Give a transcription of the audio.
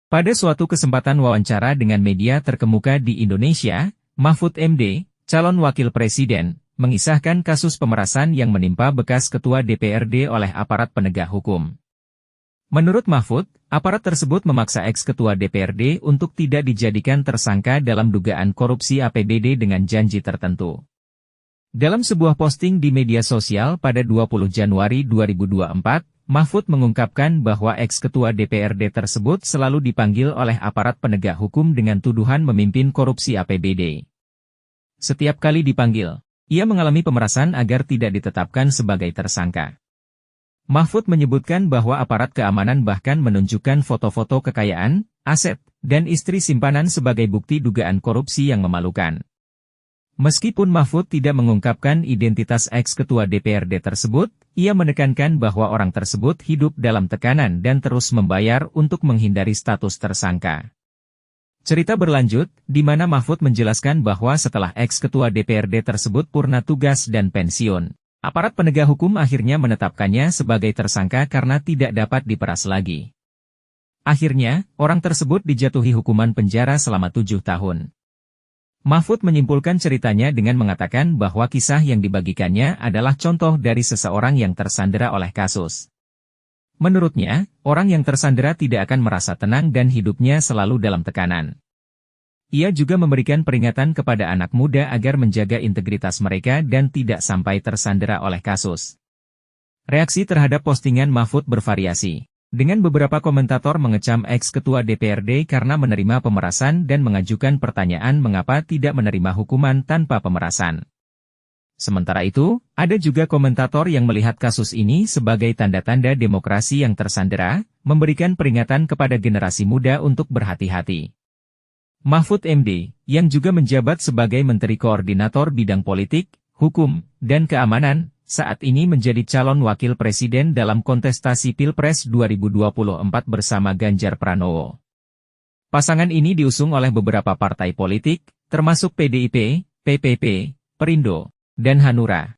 Pada suatu kesempatan wawancara dengan media terkemuka di Indonesia, Mahfud MD, calon wakil presiden, mengisahkan kasus pemerasan yang menimpa bekas ketua DPRD oleh aparat penegak hukum. Menurut Mahfud, aparat tersebut memaksa ex-ketua DPRD untuk tidak dijadikan tersangka dalam dugaan korupsi APBD dengan janji tertentu. Dalam sebuah posting di media sosial pada 20 Januari 2024, Mahfud mengungkapkan bahwa ex-ketua DPRD tersebut selalu dipanggil oleh aparat penegak hukum dengan tuduhan memimpin korupsi APBD. Setiap kali dipanggil, ia mengalami pemerasan agar tidak ditetapkan sebagai tersangka. Mahfud menyebutkan bahwa aparat keamanan bahkan menunjukkan foto-foto kekayaan, aset, dan istri simpanan sebagai bukti dugaan korupsi yang memalukan. Meskipun Mahfud tidak mengungkapkan identitas ex-ketua DPRD tersebut, ia menekankan bahwa orang tersebut hidup dalam tekanan dan terus membayar untuk menghindari status tersangka. Cerita berlanjut, di mana Mahfud menjelaskan bahwa setelah ex-ketua DPRD tersebut purna tugas dan pensiun, aparat penegak hukum akhirnya menetapkannya sebagai tersangka karena tidak dapat diperas lagi. Akhirnya, orang tersebut dijatuhi hukuman penjara selama 7 tahun. Mahfud menyimpulkan ceritanya dengan mengatakan bahwa kisah yang dibagikannya adalah contoh dari seseorang yang tersandera oleh kasus. Menurutnya, orang yang tersandera tidak akan merasa tenang dan hidupnya selalu dalam tekanan. Ia juga memberikan peringatan kepada anak muda agar menjaga integritas mereka dan tidak sampai tersandera oleh kasus. Reaksi terhadap postingan Mahfud bervariasi, dengan beberapa komentator mengecam ex-ketua DPRD karena menerima pemerasan dan mengajukan pertanyaan mengapa tidak menerima hukuman tanpa pemerasan. Sementara itu, ada juga komentator yang melihat kasus ini sebagai tanda-tanda demokrasi yang tersandera, memberikan peringatan kepada generasi muda untuk berhati-hati. Mahfud MD, yang juga menjabat sebagai Menteri Koordinator Bidang Politik, Hukum, dan Keamanan, saat ini menjadi calon wakil presiden dalam kontestasi Pilpres 2024 bersama Ganjar Pranowo. Pasangan ini diusung oleh beberapa partai politik, termasuk PDIP, PPP, Perindo, dan Hanura.